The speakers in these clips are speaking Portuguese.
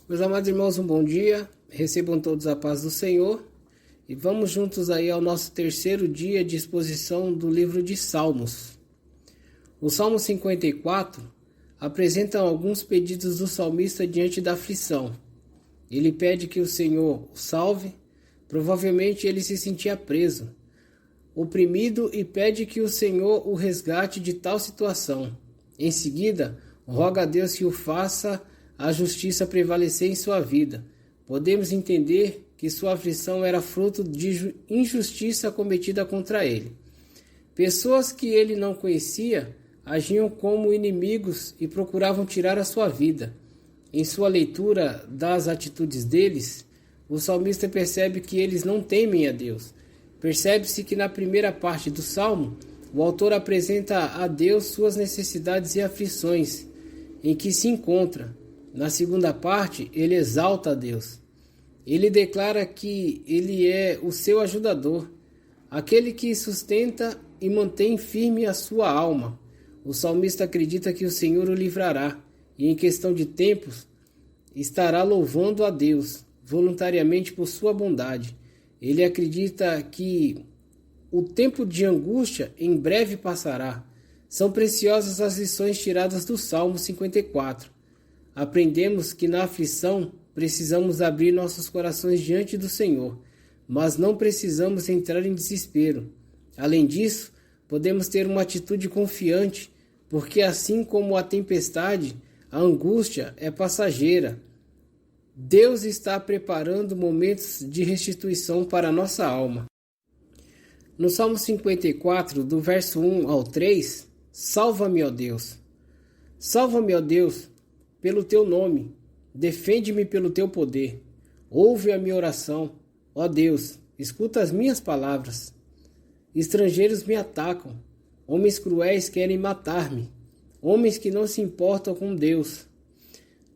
Meus amados irmãos, um bom dia, recebam todos a paz do Senhor e vamos juntos aí ao nosso terceiro dia de exposição do livro de Salmos. O Salmo 54 apresenta alguns pedidos do salmista diante da aflição. Ele pede que o Senhor o salve, provavelmente ele se sentia preso, oprimido e pede que o Senhor o resgate de tal situação. Em seguida, roga a Deus que o faça a justiça prevalecer em sua vida. Podemos entender que sua aflição era fruto de injustiça cometida contra ele. Pessoas que ele não conhecia agiam como inimigos e procuravam tirar a sua vida. Em sua leitura das atitudes deles, o salmista percebe que eles não temem a Deus. Percebe-se que na primeira parte do salmo, o autor apresenta a Deus suas necessidades e aflições em que se encontra. Na segunda parte, ele exalta a Deus. Ele declara que ele é o seu ajudador, aquele que sustenta e mantém firme a sua alma. O salmista acredita que o Senhor o livrará e, em questão de tempos, estará louvando a Deus voluntariamente por sua bondade. Ele acredita que o tempo de angústia em breve passará. São preciosas as lições tiradas do Salmo 54. Aprendemos que na aflição precisamos abrir nossos corações diante do Senhor, mas não precisamos entrar em desespero. Além disso, podemos ter uma atitude confiante, porque assim como a tempestade, a angústia é passageira. Deus está preparando momentos de restituição para a nossa alma. No Salmo 54, do verso 1 ao 3, salva-me, ó Deus. Salva-me, ó Deus, pelo teu nome, defende-me pelo teu poder. Ouve a minha oração, ó Deus, escuta as minhas palavras. Estrangeiros me atacam, homens cruéis querem matar-me, homens que não se importam com Deus.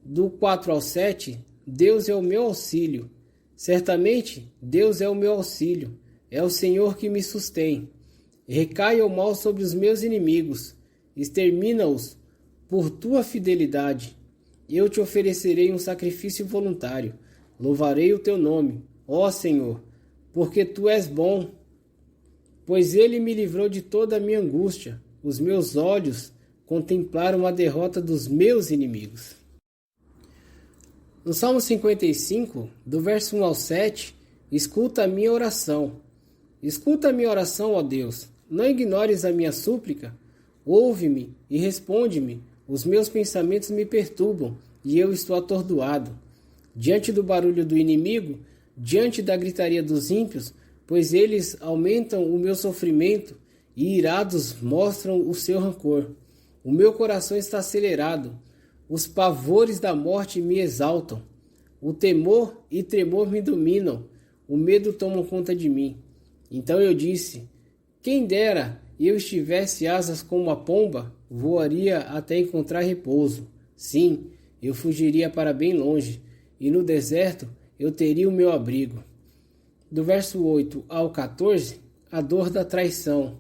Do 4 ao 7, Deus é o meu auxílio. Certamente, Deus é o meu auxílio, é o Senhor que me sustém. Recaia o mal sobre os meus inimigos, extermina-os por tua fidelidade. Eu te oferecerei um sacrifício voluntário. Louvarei o teu nome, ó Senhor, porque tu és bom. Pois ele me livrou de toda a minha angústia. Os meus olhos contemplaram a derrota dos meus inimigos. No Salmo 55, do verso 1 ao 7, escuta a minha oração. Escuta a minha oração, ó Deus. Não ignores a minha súplica. Ouve-me e responde-me. Os meus pensamentos me perturbam e eu estou atordoado. Diante do barulho do inimigo, diante da gritaria dos ímpios, pois eles aumentam o meu sofrimento e irados mostram o seu rancor. O meu coração está acelerado. Os pavores da morte me exaltam. O temor e tremor me dominam. O medo toma conta de mim. Então eu disse: quem dera eu estivesse asas como a pomba, voaria até encontrar repouso. Sim, eu fugiria para bem longe, e no deserto eu teria o meu abrigo. Do verso 8 ao 14, a dor da traição.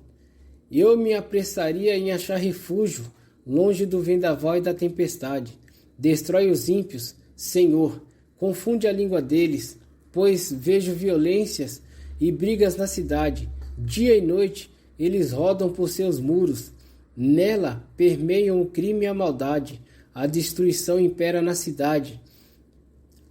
Eu me apressaria em achar refúgio, longe do vendaval e da tempestade. Destrói os ímpios, Senhor, confunde a língua deles, pois vejo violências e brigas na cidade. Dia e noite eles rodam por seus muros. Nela permeiam o crime e a maldade. A destruição impera na cidade.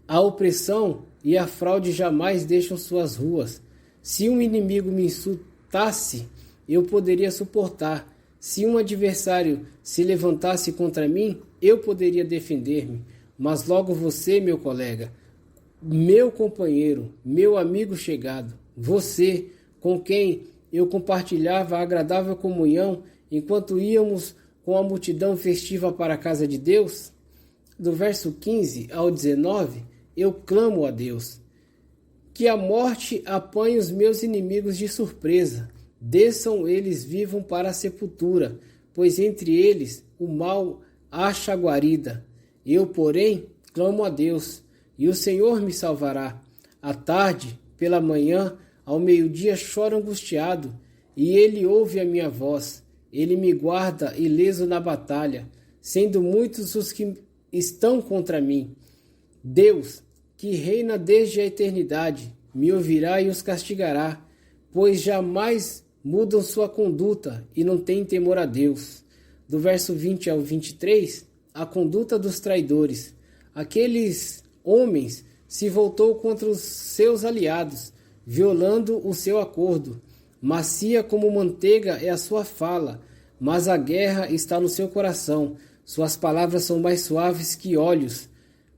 A opressão e a fraude jamais deixam suas ruas. Se um inimigo me insultasse, eu poderia suportar. Se um adversário se levantasse contra mim, eu poderia defender-me. Mas logo você, meu colega, meu companheiro, meu amigo chegado, você, com quem eu compartilhava a agradável comunhão enquanto íamos com a multidão festiva para a casa de Deus, do verso 15 ao 19, eu clamo a Deus. Que a morte apanhe os meus inimigos de surpresa, desçam eles vivam para a sepultura, pois entre eles o mal acha guarida. Eu, porém, clamo a Deus, e o Senhor me salvará. À tarde, pela manhã, ao meio-dia choro angustiado, e ele ouve a minha voz. Ele me guarda ileso na batalha, sendo muitos os que estão contra mim. Deus, que reina desde a eternidade, me ouvirá e os castigará, pois jamais mudam sua conduta e não têm temor a Deus. Do verso 20 ao 23, a conduta dos traidores. Aqueles homens se voltou contra os seus aliados, violando o seu acordo. Macia como manteiga é a sua fala, mas a guerra está no seu coração. Suas palavras são mais suaves que olhos,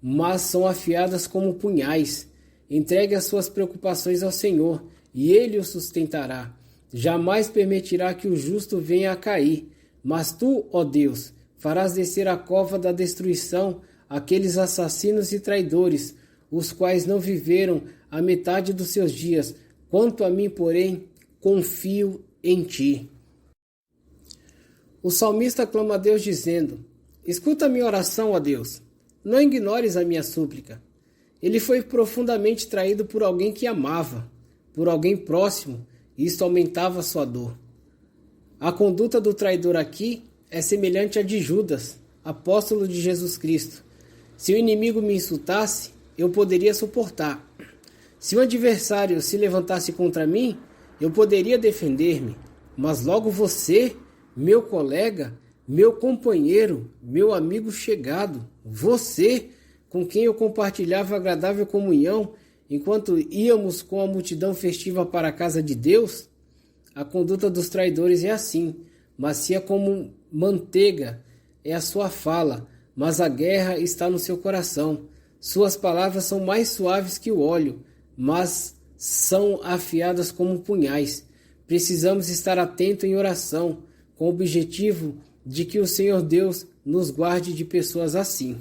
mas são afiadas como punhais. Entregue as suas preocupações ao Senhor, e Ele o sustentará. Jamais permitirá que o justo venha a cair. Mas tu, ó Deus, farás descer a cova da destruição aqueles assassinos e traidores, os quais não viveram a metade dos seus dias. Quanto a mim, porém, confio em ti. O salmista clama a Deus dizendo: escuta a minha oração, ó Deus. Não ignores a minha súplica. Ele foi profundamente traído por alguém que amava, por alguém próximo, e isso aumentava sua dor. A conduta do traidor aqui é semelhante à de Judas, apóstolo de Jesus Cristo. Se o inimigo me insultasse, eu poderia suportar. Se o adversário se levantasse contra mim, eu poderia defender-me. Mas logo você, meu colega, meu companheiro, meu amigo chegado, você, com quem eu compartilhava agradável comunhão, enquanto íamos com a multidão festiva para a casa de Deus, a conduta dos traidores é assim, macia como manteiga é a sua fala, mas a guerra está no seu coração. Suas palavras são mais suaves que o óleo, mas são afiadas como punhais. Precisamos estar atentos em oração, com o objetivo de que o Senhor Deus nos guarde de pessoas assim.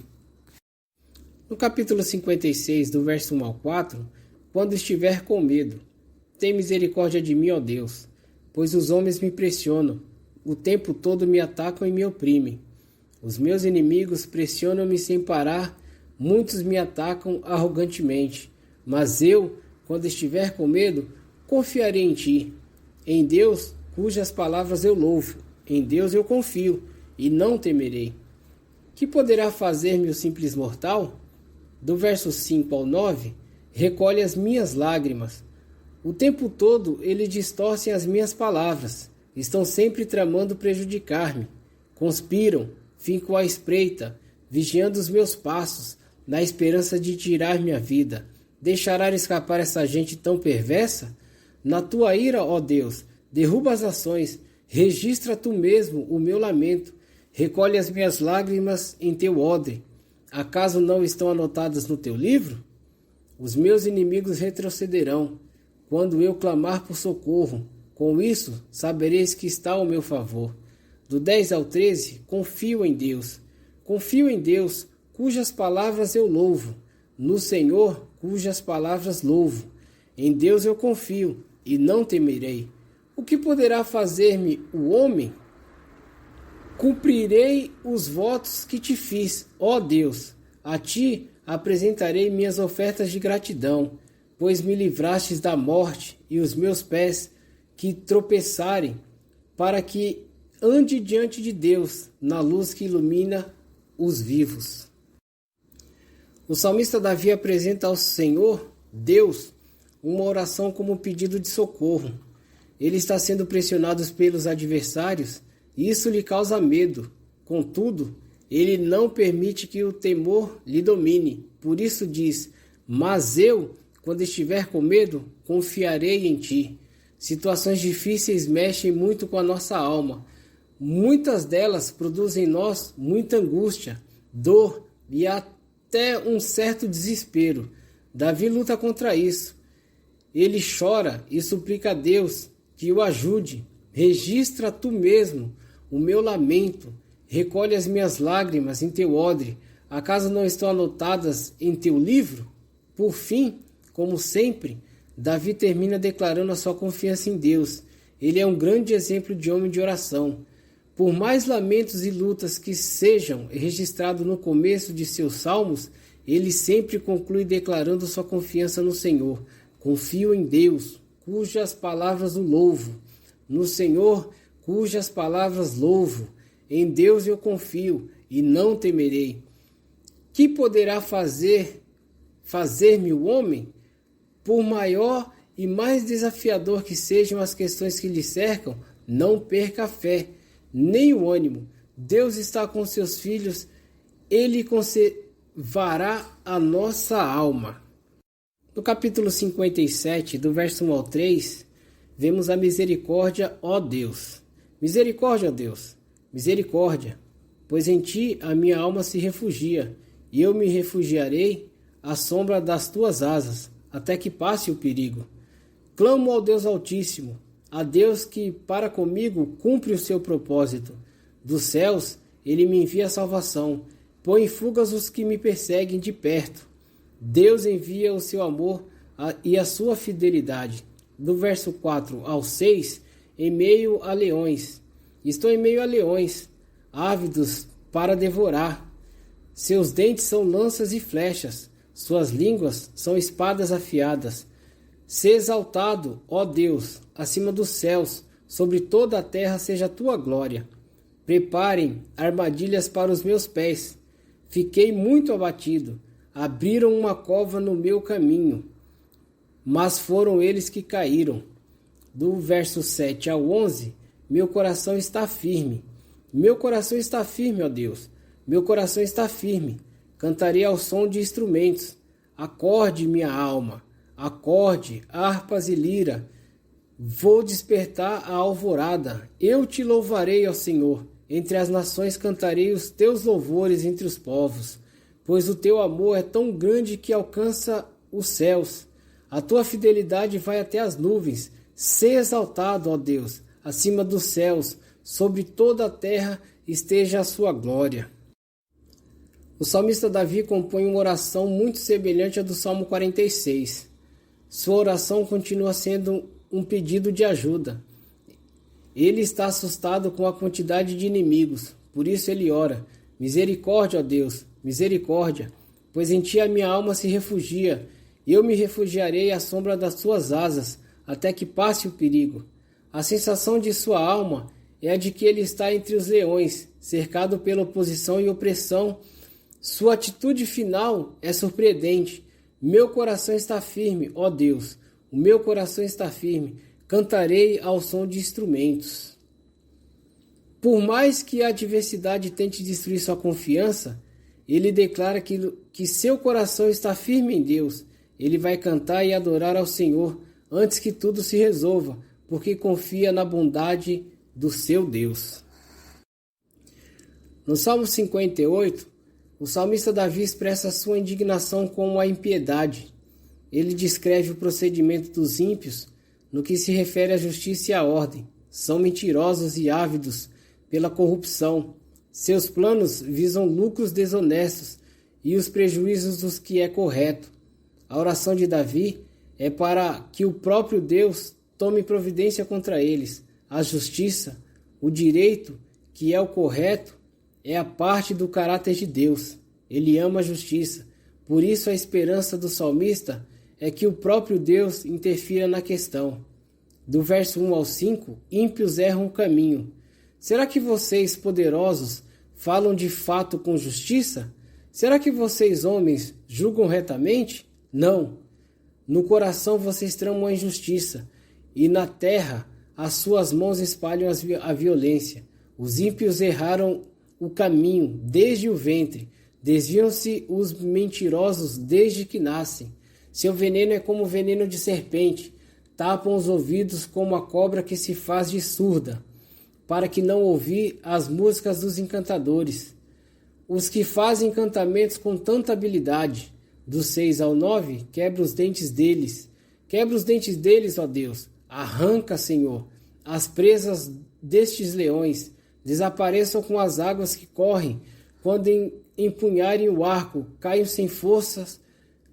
No capítulo 56, do verso 1 ao 4, quando estiver com medo, tem misericórdia de mim, ó Deus, pois os homens me pressionam, o tempo todo me atacam e me oprimem. Os meus inimigos pressionam-me sem parar, muitos me atacam arrogantemente, mas eu, quando estiver com medo, confiarei em ti. Em Deus, cujas palavras eu louvo, em Deus eu confio e não temerei. Que poderá fazer-me o simples mortal? Do verso 5 ao 9, recolhe as minhas lágrimas. O tempo todo eles distorcem as minhas palavras, estão sempre tramando prejudicar-me. Conspiram, ficam à espreita, vigiando os meus passos, na esperança de tirar minha vida. Deixará escapar essa gente tão perversa? Na tua ira, ó Deus, derruba as ações, registra tu mesmo o meu lamento, recolhe as minhas lágrimas em teu odre. Acaso não estão anotadas no teu livro? Os meus inimigos retrocederão, quando eu clamar por socorro. Com isso, sabereis que está ao meu favor. Do 10 ao 13, confio em Deus. Confio em Deus, cujas palavras eu louvo. No Senhor, cujas palavras louvo. Em Deus eu confio, e não temerei. O que poderá fazer-me o homem? Cumprirei os votos que te fiz, ó Deus. A ti apresentarei minhas ofertas de gratidão, pois me livrastes da morte e os meus pés que tropeçarem, para que ande diante de Deus na luz que ilumina os vivos. O salmista Davi apresenta ao Senhor, Deus, uma oração como um pedido de socorro. Ele está sendo pressionado pelos adversários e isso lhe causa medo. Contudo, ele não permite que o temor lhe domine. Por isso diz: mas eu, quando estiver com medo, confiarei em ti. Situações difíceis mexem muito com a nossa alma. Muitas delas produzem em nós muita angústia, dor e até um certo desespero. Davi luta contra isso. Ele chora e suplica a Deus que o ajude. Registra tu mesmo o meu lamento. Recolhe as minhas lágrimas em teu odre. Acaso não estão anotadas em teu livro? Por fim, como sempre, Davi termina declarando a sua confiança em Deus. Ele é um grande exemplo de homem de oração. Por mais lamentos e lutas que sejam registrados no começo de seus salmos, ele sempre conclui declarando sua confiança no Senhor. Confio em Deus, cujas palavras o louvo. No Senhor, cujas palavras louvo. Em Deus eu confio e não temerei. Que poderá fazer fazer-me o homem? Por maior e mais desafiador que sejam as questões que lhe cercam, não perca a fé, nem o ânimo. Deus está com seus filhos, Ele conservará a nossa alma. No capítulo 57, do verso 1 ao 3, vemos a misericórdia, ó Deus. Misericórdia, ó Deus, misericórdia, pois em Ti a minha alma se refugia, e eu me refugiarei à sombra das Tuas asas, até que passe o perigo. Clamo ao Deus Altíssimo, a Deus que para comigo cumpre o seu propósito. Dos céus Ele me envia a salvação, põe em fugas os que me perseguem de perto. Deus envia o seu amor e a sua fidelidade. Do verso 4 ao 6, em meio a leões. Estou em meio a leões, ávidos para devorar. Seus dentes são lanças e flechas, suas línguas são espadas afiadas. Se exaltado, ó Deus, acima dos céus, sobre toda a terra seja a tua glória. Preparem armadilhas para os meus pés. Fiquei muito abatido. Abriram uma cova no meu caminho, mas foram eles que caíram. Do verso 7 ao 11, meu coração está firme. Meu coração está firme, ó Deus. Meu coração está firme. Cantarei ao som de instrumentos. Acorde, minha alma. Acorde, harpas e lira. Vou despertar a alvorada. Eu te louvarei, ó Senhor. Entre as nações cantarei os teus louvores entre os povos. Pois o teu amor é tão grande que alcança os céus. A tua fidelidade vai até as nuvens. Sê exaltado, ó Deus, acima dos céus. Sobre toda a terra esteja a sua glória. O salmista Davi compõe uma oração muito semelhante à do Salmo 46. Sua oração continua sendo um pedido de ajuda. Ele está assustado com a quantidade de inimigos, por isso ele ora: misericórdia, ó Deus, misericórdia, pois em Ti a minha alma se refugia. Eu me refugiarei à sombra das Tuas asas, até que passe o perigo. A sensação de sua alma é a de que ele está entre os leões, cercado pela oposição e opressão. Sua atitude final é surpreendente. Meu coração está firme, ó Deus, o meu coração está firme. Cantarei ao som de instrumentos. Por mais que a adversidade tente destruir sua confiança, ele declara que seu coração está firme em Deus. Ele vai cantar e adorar ao Senhor antes que tudo se resolva, porque confia na bondade do seu Deus. No Salmo 58, o salmista Davi expressa sua indignação com a impiedade. Ele descreve o procedimento dos ímpios no que se refere à justiça e à ordem. São mentirosos e ávidos pela corrupção. Seus planos visam lucros desonestos e os prejuízos dos que é correto. A oração de Davi é para que o próprio Deus tome providência contra eles. A justiça, o direito, que é o correto, é a parte do caráter de Deus. Ele ama a justiça. Por isso a esperança do salmista é que o próprio Deus interfira na questão. Do verso 1 ao 5, ímpios erram o caminho. Será que vocês, poderosos, falam de fato com justiça? Será que vocês, homens, julgam retamente? Não. No coração vocês tramam a injustiça, e na terra as suas mãos espalham a violência. Os ímpios erraram o caminho desde o ventre, desviam-se os mentirosos desde que nascem. Seu veneno é como veneno de serpente, tapam os ouvidos como a cobra que se faz de surda, para que não ouvir as músicas dos encantadores. Os que fazem encantamentos com tanta habilidade, do 6 ao 9, quebra os dentes deles. Quebra os dentes deles, ó Deus. Arranca, Senhor, as presas destes leões. Desapareçam com as águas que correm. Quando empunharem o arco, caiam sem forças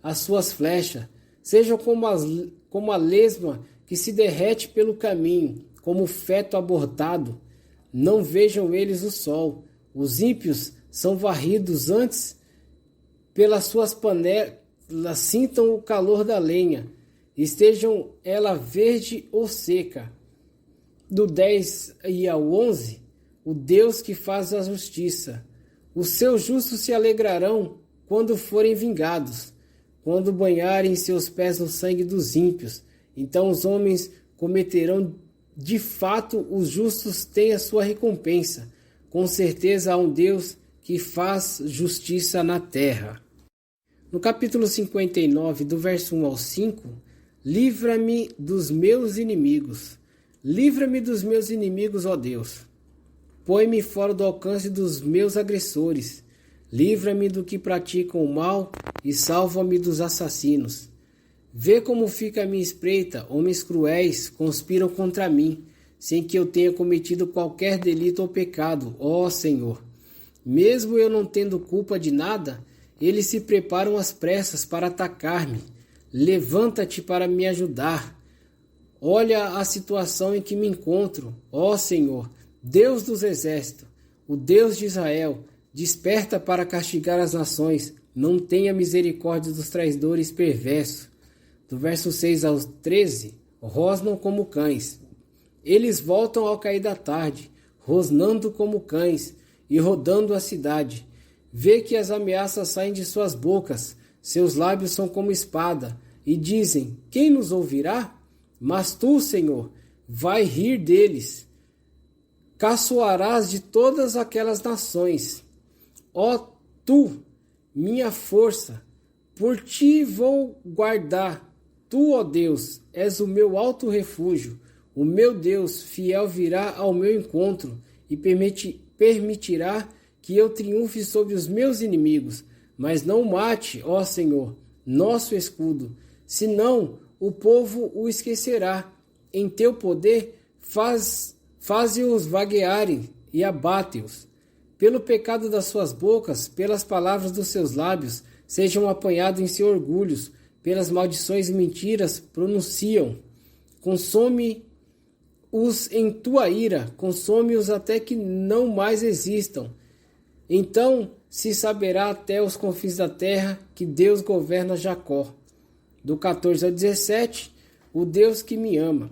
as suas flechas. Sejam como a lesma que se derrete pelo caminho, como o feto abortado. Não vejam eles o sol. Os ímpios são varridos antes pelas suas panelas, sintam o calor da lenha, estejam ela verde ou seca. Do 10 e ao 11, o Deus que faz a justiça. Os seus justos se alegrarão quando forem vingados. quando banharem seus pés no sangue dos ímpios. Então os homens cometerão de fato, os justos têm a sua recompensa. Com certeza há um Deus que faz justiça na terra. No capítulo 59, do verso 1 ao 5, livra-me dos meus inimigos. Livra-me dos meus inimigos, ó Deus. Põe-me fora do alcance dos meus agressores. Livra-me do que praticam o mal e salva-me dos assassinos. Vê como fica a minha espreita, homens cruéis conspiram contra mim, sem que eu tenha cometido qualquer delito ou pecado, ó Senhor. Mesmo eu não tendo culpa de nada, eles se preparam às pressas para atacar-me. Levanta-te para me ajudar. Olha a situação em que me encontro, ó Senhor, Deus dos exércitos, o Deus de Israel, desperta para castigar as nações, não tenha misericórdia dos traidores perversos. Do verso 6 ao 13, rosnam como cães. Eles voltam ao cair da tarde, rosnando como cães e rodando a cidade. Vê que as ameaças saem de suas bocas, seus lábios são como espada, e dizem: quem nos ouvirá? Mas tu, Senhor, vai rir deles. Caçoarás de todas aquelas nações. Ó tu, minha força, por ti vou guardar. Tu, ó Deus, és o meu alto refúgio. O meu Deus fiel virá ao meu encontro e permitirá que eu triunfe sobre os meus inimigos. Mas não mate, ó Senhor, nosso escudo, senão o povo o esquecerá. Em teu poder, faze-os vaguearem e abate-os. Pelo pecado das suas bocas, pelas palavras dos seus lábios, sejam apanhados em seus orgulhos, pelas maldições e mentiras pronunciam. Consome-os em tua ira, consome-os até que não mais existam. Então se saberá até os confins da terra que Deus governa Jacó. Do 14 ao 17, o Deus que me ama.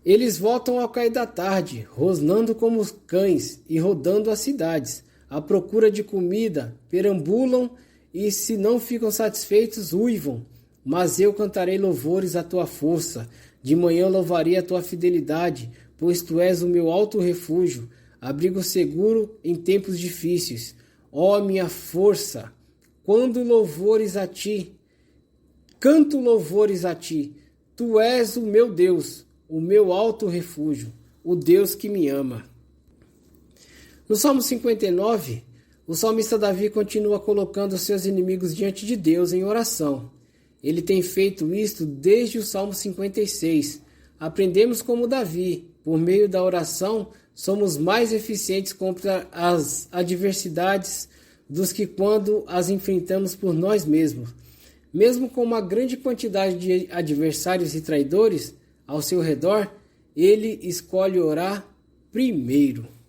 Eles voltam ao cair da tarde, rosnando como os cães e rodando as cidades. À procura de comida, perambulam e, se não ficam satisfeitos, uivam. Mas eu cantarei louvores à tua força. De manhã louvarei a tua fidelidade, pois tu és o meu alto refúgio, abrigo seguro em tempos difíceis. Ó minha força, quando louvores a ti, canto louvores a ti. Tu és o meu Deus, o meu alto refúgio, o Deus que me ama. No Salmo 59, o salmista Davi continua colocando seus inimigos diante de Deus em oração. Ele tem feito isto desde o Salmo 56. Aprendemos como Davi, por meio da oração, somos mais eficientes contra as adversidades dos que quando as enfrentamos por nós mesmos. Mesmo com uma grande quantidade de adversários e traidores ao seu redor, ele escolhe orar primeiro.